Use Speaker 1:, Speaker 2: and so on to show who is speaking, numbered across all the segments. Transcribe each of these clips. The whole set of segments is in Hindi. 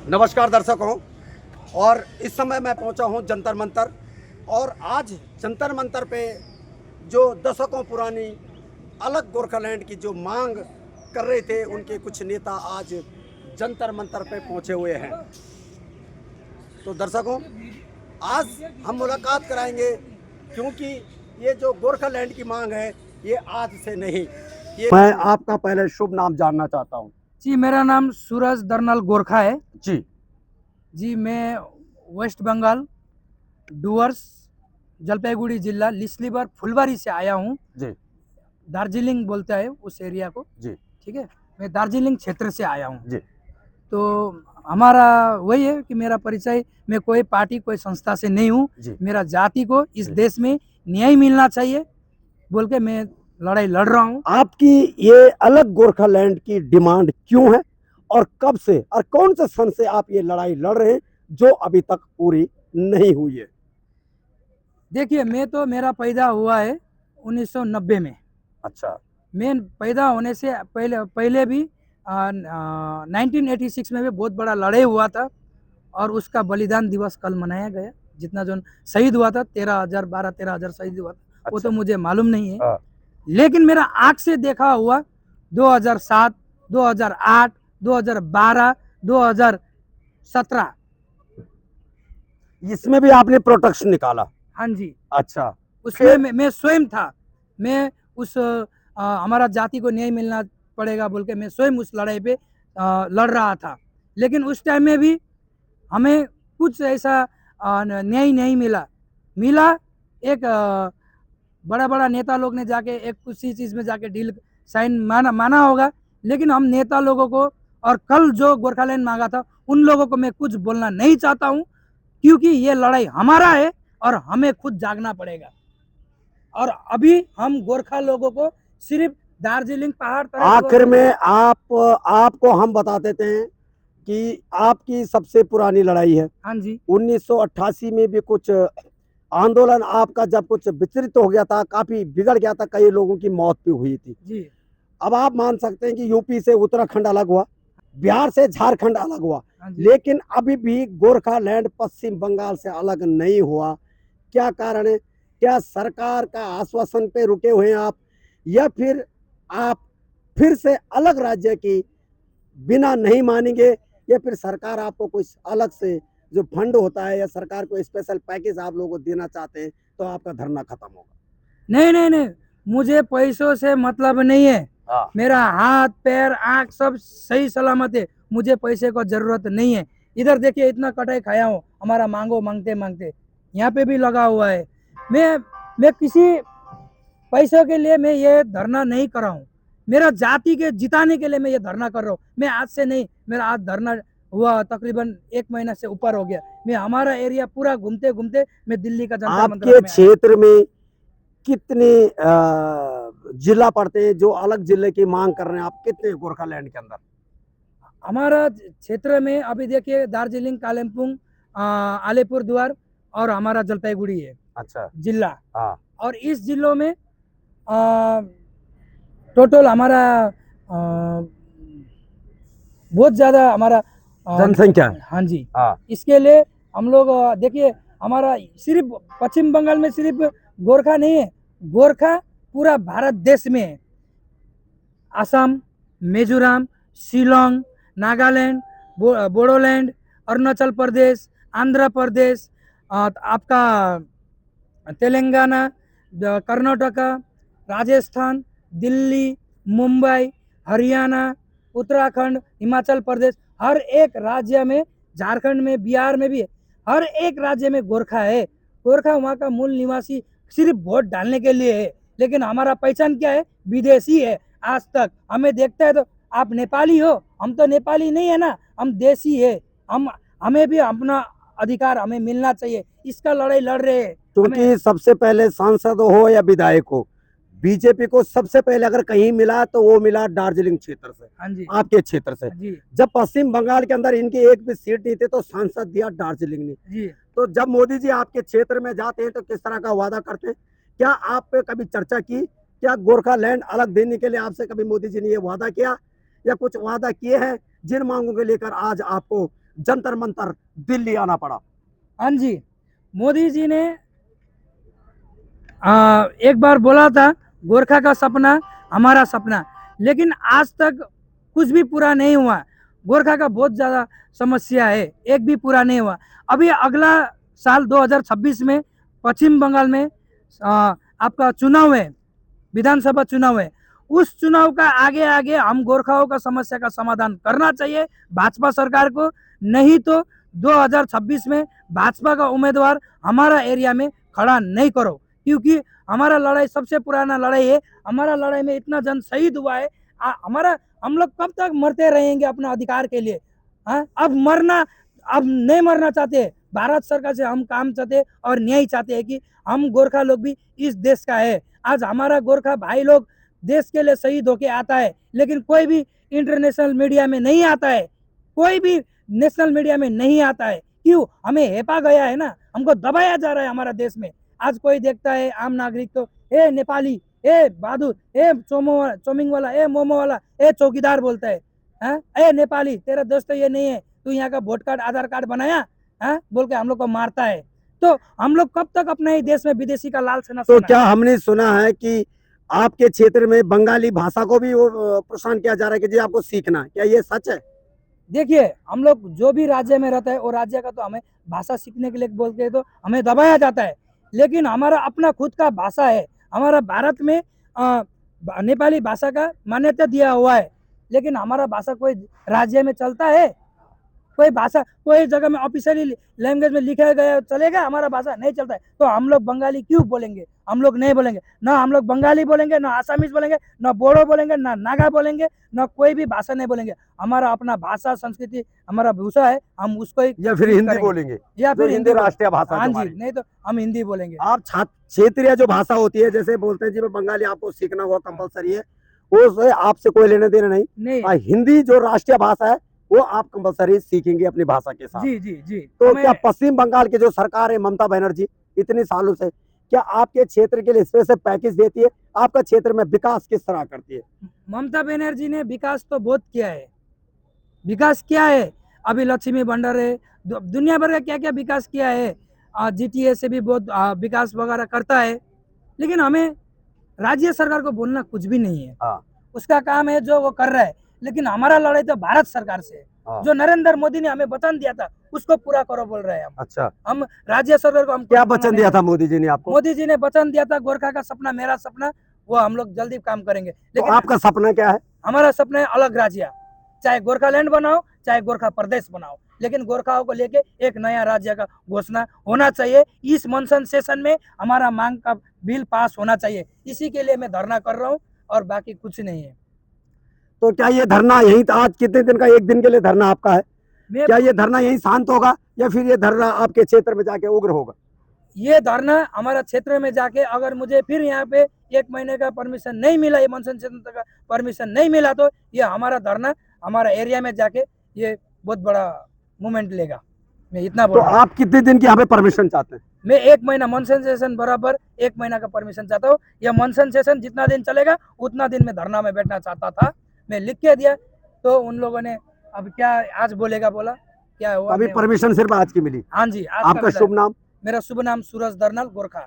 Speaker 1: नमस्कार दर्शकों। और इस समय मैं पहुंचा हूं जंतर मंतर। और आज जंतर मंतर पे जो दशकों पुरानी अलग गोरखालैंड की जो मांग कर रहे थे, उनके कुछ नेता आज जंतर मंतर पे पहुंचे हुए हैं। तो दर्शकों, आज हम मुलाकात कराएंगे, क्योंकि ये जो गोरखालैंड की मांग है ये आज से नहीं। ये मैं आपका पहले शुभ नाम जानना चाहता हूँ।
Speaker 2: जी, मेरा नाम सूरज दरनल गोरखा है।
Speaker 1: जी
Speaker 2: जी, मैं वेस्ट बंगाल डुवर्स जलपाईगुड़ी जिला लिसलीबर फुलबारी से आया हूँ।
Speaker 1: जी
Speaker 2: दार्जिलिंग बोलता है उस एरिया को।
Speaker 1: जी
Speaker 2: ठीक है, मैं दार्जिलिंग क्षेत्र से आया हूँ।
Speaker 1: जी
Speaker 2: तो हमारा वही है कि मेरा परिचय, मैं कोई पार्टी कोई संस्था से नहीं हूँ।
Speaker 1: जी
Speaker 2: मेरा जाति को इस
Speaker 1: जी।
Speaker 2: देश में न्याय मिलना चाहिए बोल के मैं लड़ाई लड़ रहा हूँ।
Speaker 1: आपकी ये अलग गोरखालैंड की डिमांड क्यों है, और कब से और कौन से सन से आप ये लड़ाई लड़ रहे हैं जो अभी तक पूरी नहीं हुई है?
Speaker 2: देखिए, मेरा पैदा हुआ है 1990 में।
Speaker 1: अच्छा।
Speaker 2: मैं पैदा होने से पहले पहले भी 1986 में भी बहुत बड़ा लड़ाई हुआ था, और उसका बलिदान दिवस कल मनाया गया। जितना जो शहीद हुआ था 13,000 शहीद हुआ था, वो
Speaker 1: अच्छा।
Speaker 2: तो मुझे मालूम नहीं है।
Speaker 1: हाँ।
Speaker 2: लेकिन मेरा आँख से देखा हुआ 2007, 2008, 2012, 2017।
Speaker 1: इसमें भी आपने प्रोटेक्शन निकाला?
Speaker 2: हाँ जी,
Speaker 1: अच्छा।
Speaker 2: उसमें
Speaker 1: फिर
Speaker 2: मैं स्वयं था। मैं उस हमारा जाति को न्याय मिलना पड़ेगा बोल के मैं स्वयं उस लड़ाई पे लड़ रहा था। लेकिन उस टाइम में भी हमें कुछ ऐसा न्याय नहीं मिला। मिला एक बड़ा बड़ा नेता लोग ने जाके एक किसी चीज़ में जाके डील साइन माना होगा। लेकिन हम नेता लोगों को और कल जो गोरखालैंड मांगा था उन लोगों को मैं कुछ बोलना नहीं चाहता हूँ, क्योंकि ये लड़ाई हमारा है और हमें खुद जागना पड़ेगा। और अभी हम गोरखा लोगों को सिर्फ दार्जिलिंग पहाड़ तरफ
Speaker 1: आखिर में आपको हम बता देते हैं कि आपकी सबसे पुरानी लड़ाई है।
Speaker 2: हाँ जी,
Speaker 1: 1988 में भी कुछ आंदोलन आपका जब कुछ विचलित हो गया था, काफी बिगड़ गया था, कई लोगों की मौत भी हुई थी।
Speaker 2: जी,
Speaker 1: अब आप मान सकते हैं कि यूपी से उत्तराखंड अलग हुआ, बिहार से झारखंड अलग हुआ,
Speaker 2: हाँ जी।
Speaker 1: लेकिन अभी भी गोरखालैंड पश्चिम बंगाल से अलग नहीं हुआ। क्या कारण है? क्या सरकार का आश्वासन पे रुके हुए हैं आप, या फिर आप फिर से अलग राज्य की बिना नहीं मानेंगे, या फिर सरकार आपको कुछ अलग से जो फंड होता है या सरकार को स्पेशल पैकेज आप लोगों को देना चाहते हैं तो आपका धरना खत्म होगा?
Speaker 2: नहीं नहीं नहीं, मुझे पैसों से मतलब नहीं है।
Speaker 1: हाँ।
Speaker 2: मेरा हाथ पैर आँख सब सही सलामत है, मुझे पैसे को जरूरत नहीं है। इधर देखिए, इतना कटाई खाया हूँ हमारा मांगो मांगते मांगते, यहाँ पे भी लगा हुआ है। मैं किसी पैसों के लिए मैं ये धरना नहीं कर रहा हूँ। मेरा जाति के जिताने के लिए मैं ये धरना कर रहा हूँ। मैं आज से नहीं, मेरा आज धरना हुआ तकरीबन 1 महीना से ऊपर हो गया। मैं हमारा एरिया पूरा घूमते घूमते मैं दिल्ली का जंतर मंतर
Speaker 1: आपके
Speaker 2: में आया।
Speaker 1: क्षेत्र में कितने जिला पड़ते हैं जो अलग जिले की मांग कर रहे हैं? आप कितने गोरखालैंड के अंदर?
Speaker 2: हमारा क्षेत्र में अभी देखिए दार्जिलिंग, कालिम्पोंग, अलीपुरद्वार और हमारा जलपाईगुड़ी है
Speaker 1: अच्छा।
Speaker 2: जिला।
Speaker 1: हाँ।
Speaker 2: और इस जिलों में टोटल हमारा बहुत ज़्यादा हमारा
Speaker 1: जनसंख्या है।
Speaker 2: हाँ जी।
Speaker 1: हाँ।
Speaker 2: इसके लिए हम लोग देखिए, हमारा सिर्फ पश्चिम बंगाल में सिर्फ गोरखा नहीं है, गोरखा पूरा भारत देश में है। असम, मिजोरम, शिलोंग, नागालैंड, बोडोलैंड, अरुणाचल प्रदेश, आंध्र प्रदेश, आपका तेलंगाना, कर्नाटका, राजस्थान, दिल्ली, मुंबई, हरियाणा, उत्तराखंड, हिमाचल प्रदेश, हर एक राज्य में, झारखंड में, बिहार में भी है, हर एक राज्य में गोरखा है। गोरखा वहाँ का मूल निवासी सिर्फ वोट डालने के लिए है, लेकिन हमारा पहचान क्या है? विदेशी है। आज तक हमें देखता है तो आप नेपाली हो, हम तो नेपाली नहीं है ना, हम देसी है। हम हमें भी अपना अधिकार हमें मिलना चाहिए, इसका लड़ाई लड़ रहे हैं।
Speaker 1: क्योंकि सबसे पहले सांसद हो या विधायक हो, बीजेपी को सबसे पहले अगर कहीं मिला तो वो मिला दार्जिलिंग क्षेत्र से,
Speaker 2: हाँ जी,
Speaker 1: आपके क्षेत्र से।
Speaker 2: जी,
Speaker 1: जब पश्चिम बंगाल के अंदर इनकी एक भी सीट नहीं थी तो सांसद दिया दार्जिलिंग ने।
Speaker 2: जी।
Speaker 1: तो जब मोदी जी आपके क्षेत्र में जाते हैं तो किस तरह का वादा करते हैं? क्या आप पे कभी चर्चा की? क्या गोरखालैंड अलग देने के लिए आपसे कभी मोदी जी ने ये वादा किया, या कुछ वादा किए हैं जिन मांगों को लेकर आज आपको जंतर मंतर दिल्ली आना पड़ा?
Speaker 2: हाँ जी, मोदी जी ने एक बार बोला था गोरखा का सपना हमारा सपना, लेकिन आज तक कुछ भी पूरा नहीं हुआ। गोरखा का बहुत ज़्यादा समस्या है, एक भी पूरा नहीं हुआ। अभी अगला साल 2026 में पश्चिम बंगाल में आपका चुनाव है, विधानसभा चुनाव है। उस चुनाव का आगे आगे हम गोरखाओं का समस्या का समाधान करना चाहिए भाजपा सरकार को, नहीं तो 2026 में भाजपा का उम्मीदवार हमारा एरिया में खड़ा नहीं करो, क्योंकि हमारा लड़ाई सबसे पुराना लड़ाई है। हमारा लड़ाई में इतना जन शहीद हुआ है। हमारा हम लोग कब तक मरते रहेंगे अपना अधिकार के लिए? हाँ, अब नहीं मरना चाहते। भारत सरकार से हम काम चाहते और न्याय चाहते हैं कि हम गोरखा लोग भी इस देश का है। आज हमारा गोरखा भाई लोग देश के लिए शहीद होके आता है, लेकिन कोई भी इंटरनेशनल मीडिया में नहीं आता है, कोई भी नेशनल मीडिया में नहीं आता है। क्यों? हमें हेपा गया है ना, हमको दबाया जा रहा है हमारा देश में। आज कोई देखता है आम नागरिक तो ए नेपाली, ए बहादुर, ए चौमिंग वाला, ए मोमो वाला, ए चौकीदार बोलता है। हाँ, ए नेपाली तेरा दोस्त तो ये नहीं है, तू यहाँ का वोट कार्ड आधार कार्ड बनाया, हाँ बोल के हम लोग को मारता है। तो हम लोग कब तक अपने ही देश में विदेशी का लाल सेना?
Speaker 1: तो क्या हमने सुना है कि आपके क्षेत्र में बंगाली भाषा को भी वो प्रोत्साहन किया जा रहा है कि जी आपको सीखना है, क्या ये सच है?
Speaker 2: देखिए, हम लोग जो भी राज्य में रहता है वो राज्य का तो हमें भाषा सीखने के लिए बोलते हैं तो हमें दबाया जाता है, लेकिन हमारा अपना खुद का भाषा है। हमारा भारत में नेपाली भाषा का मान्यता दिया हुआ है, लेकिन हमारा भाषा कोई राज्य में चलता है? कोई भाषा कोई जगह में ऑफिशियली लैंग्वेज में लिखा गया चलेगा? हमारा भाषा नहीं चलता है तो हम लोग बंगाली क्यों बोलेंगे? हम लोग नहीं बोलेंगे ना, हम लोग बंगाली बोलेंगे ना, आसामीज बोलेंगे ना, बोडो बोलेंगे ना, नागा बोलेंगे ना, कोई भी भाषा नहीं बोलेंगे। हमारा अपना भाषा संस्कृति हमारा भूषा है, हम उसको ही
Speaker 1: या फिर हिंदी बोलेंगे,
Speaker 2: या फिर
Speaker 1: हिंदी राष्ट्रीय भाषा
Speaker 2: हाँ
Speaker 1: जो
Speaker 2: जी,
Speaker 1: हमारी।
Speaker 2: नहीं तो हम हिंदी बोलेंगे।
Speaker 1: आप क्षेत्रीय जो भाषा होती है, जैसे बोलते हैं जी बंगाली आपको सीखना हुआ कंपलसरी है, वो आपसे कोई लेने देना नहीं। हिंदी जो राष्ट्रीय भाषा है वो आप कंपलसरी सीखेंगे अपनी भाषा के साथ।
Speaker 2: जी जी जी।
Speaker 1: तो क्या पश्चिम बंगाल की जो सरकार है ममता बनर्जी इतने सालों से, क्या आपके क्षेत्र के लिए स्पेशल पैकेज देती है? आपका क्षेत्र में विकास किस तरह करती है?
Speaker 2: ममता बनर्जी ने विकास तो बहुत किया है। विकास क्या है? अभी लक्ष्मी भंडार है, दुनिया भर का क्या क्या विकास किया है। जीटीए से भी बहुत विकास वगैरह करता है, लेकिन हमें राज्य सरकार को बोलना कुछ भी नहीं है।
Speaker 1: हाँ।
Speaker 2: उसका काम है जो वो कर रहा है, लेकिन हमारा लड़ाई तो भारत सरकार से है।
Speaker 1: हाँ।
Speaker 2: जो नरेंद्र मोदी ने हमें वचन दिया था उसको पूरा करो बोल रहे हैं हम।
Speaker 1: अच्छा,
Speaker 2: हम राज्य सरकार को हम
Speaker 1: क्या वचन दिया था मोदी जी ने आपको?
Speaker 2: मोदी जी ने वचन दिया था गोरखा का सपना मेरा सपना, वो हम लोग जल्दी काम करेंगे।
Speaker 1: लेकिन तो आपका सपना क्या है?
Speaker 2: हमारा सपना है अलग राज्य, चाहे गोरखालैंड बनाओ चाहे गोरखा प्रदेश बनाओ, लेकिन गोरखाओं को लेके एक नया राज्य का घोषणा होना चाहिए। इस मॉनसून सेशन में हमारा मांग का बिल पास होना चाहिए, इसी के लिए मैं धरना कर रहा हूँ और बाकी कुछ नहीं है।
Speaker 1: तो क्या ये धरना यही आज कितने दिन का, एक दिन के लिए धरना आपका है? क्या ये धरना यही शांत होगा या फिर ये धरना आपके क्षेत्र में जाके उग्र होगा?
Speaker 2: ये धरना हमारा क्षेत्र में जाके, अगर मुझे फिर यहाँ पे 1 महीने का परमिशन नहीं मिला, ये मॉनसून सेशन का परमिशन नहीं मिला, तो ये हमारा धरना हमारा एरिया में जाके ये बहुत बड़ा मूवमेंट लेगा। मैं इतना बोल रहा हूं।
Speaker 1: तो आप कितने दिन की यहाँ पे परमिशन चाहते हैं?
Speaker 2: मैं 1 महीना मॉनसून सेशन बराबर 1 महीना का परमिशन चाहता हूँ। यह मॉनसून सेशन जितना दिन चलेगा उतना दिन में धरना में बैठना चाहता था। मैं लिख के दिया तो उन लोगों ने अब क्या आज बोलेगा बोला, क्या हुआ?
Speaker 1: अभी परमिशन सिर्फ आज की मिली?
Speaker 2: हाँ जी। आज
Speaker 1: आपका शुभ नाम?
Speaker 2: मेरा शुभ नाम सूरज दर्नल गोरखा।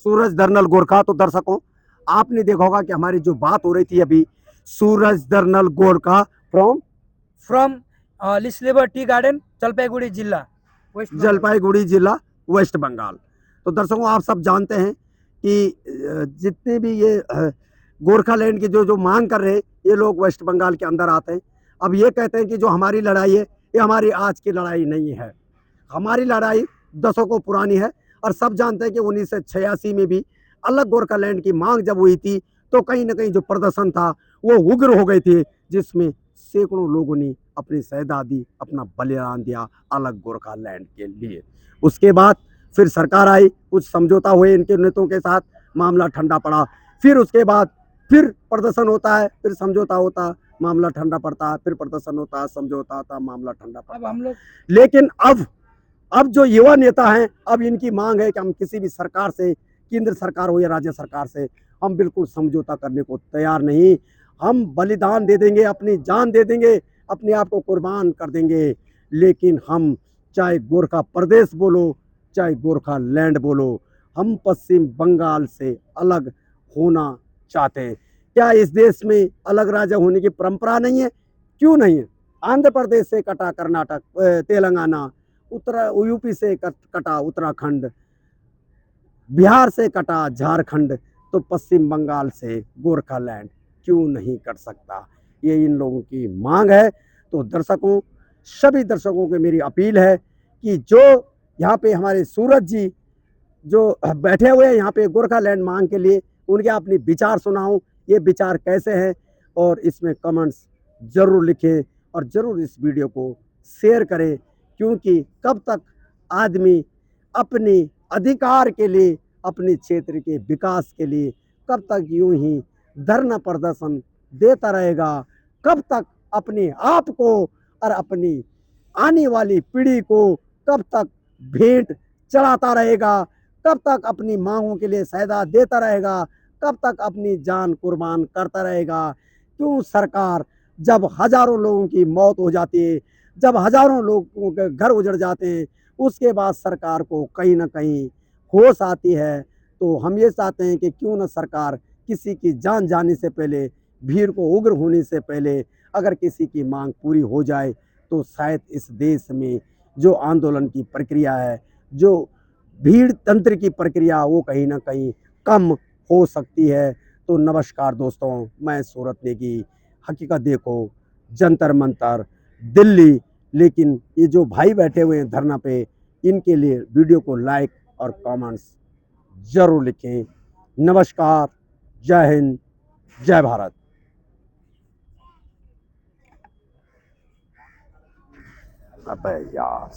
Speaker 1: सूरज दर्नल गोरखा। तो दर्शकों, आपने देखा होगा कि हमारी जो बात हो रही थी अभी, सूरज दर्नल गोरखा फ्रॉम
Speaker 2: लिसलेबर टी गार्डन, जलपाईगुड़ी जिला,
Speaker 1: जलपाईगुड़ी जिला, वेस्ट बंगाल। तो दर्शकों, आप सब जानते हैं कि जितने भी ये गोरखालैंड की जो मांग कर रहे हैं, ये लोग वेस्ट बंगाल के अंदर आते हैं। अब ये कहते हैं कि जो हमारी लड़ाई है ये हमारी आज की लड़ाई नहीं है, हमारी लड़ाई दशकों पुरानी है। और सब जानते हैं कि 1986 में भी अलग गोरखालैंड की मांग जब हुई थी तो कहीं ना कहीं जो प्रदर्शन था वो उग्र हो गए थे, जिसमें सैकड़ों लोगों ने अपनी शहादत, अपना बलिदान दिया अलग गोरखालैंड के लिए। उसके बाद फिर सरकार आई, कुछ समझौता हुए इनके नेताओं के साथ, मामला ठंडा पड़ा। फिर उसके बाद फिर प्रदर्शन होता है, फिर समझौता होता, मामला ठंडा पड़ता है, फिर प्रदर्शन होता है, समझौता होता, मामला ठंडा पड़ता।
Speaker 2: अब हम लोग,
Speaker 1: लेकिन अब जो युवा नेता हैं, अब इनकी मांग है कि हम किसी भी सरकार से, केंद्र सरकार हो या राज्य सरकार से, हम बिल्कुल समझौता करने को तैयार नहीं। हम बलिदान दे देंगे, अपनी जान दे देंगे, अपने आप को कुर्बान कर देंगे, लेकिन हम चाहे गोरखा प्रदेश बोलो चाहे गोरखा लैंड बोलो, हम पश्चिम बंगाल से अलग होना चाहते हैं। क्या इस देश में अलग राज्य होने की परंपरा नहीं है? क्यों नहीं है? आंध्र प्रदेश से कटा कर्नाटक, तेलंगाना, यूपी से कटा उत्तराखंड, बिहार से कटा झारखंड, तो पश्चिम बंगाल से गोरखालैंड क्यों नहीं कर सकता? ये इन लोगों की मांग है। तो दर्शकों, सभी दर्शकों को मेरी अपील है कि जो यहाँ पे हमारे सूरज जी जो बैठे हुए हैं यहाँ पे गोरखालैंड मांग के लिए, उनके अपनी विचार सुनाऊं, ये विचार कैसे हैं, और इसमें कमेंट्स जरूर लिखें और जरूर इस वीडियो को शेयर करें, क्योंकि कब तक आदमी अपने अधिकार के लिए, अपने क्षेत्र के विकास के लिए कब तक यूं ही धरना प्रदर्शन देता रहेगा? कब तक अपने आप को और अपनी आने वाली पीढ़ी को कब तक भेंट चढ़ाता रहेगा? कब तक अपनी मांगों के लिए सहायता देता रहेगा? कब तक अपनी जान कुर्बान करता रहेगा? क्यों सरकार, जब हजारों लोगों की मौत हो जाती है, जब हजारों लोगों के घर उजड़ जाते हैं, उसके बाद सरकार को कहीं ना कहीं होश आती है। तो हम ये चाहते हैं कि क्यों ना सरकार किसी की जान जाने से पहले, भीड़ को उग्र होने से पहले अगर किसी की मांग पूरी हो जाए, तो शायद इस देश में जो आंदोलन की प्रक्रिया है, जो भीड़ तंत्र की प्रक्रिया, वो कहीं ना कहीं कम हो सकती है। तो नमस्कार दोस्तों, मैं सूरत नेगी। हकीकत देखो, जंतर मंतर, दिल्ली। लेकिन ये जो भाई बैठे हुए हैं धरना पे, इनके लिए वीडियो को लाइक और कमेंट्स जरूर लिखें। नमस्कार, जय हिंद, जय भारत। अबे यार,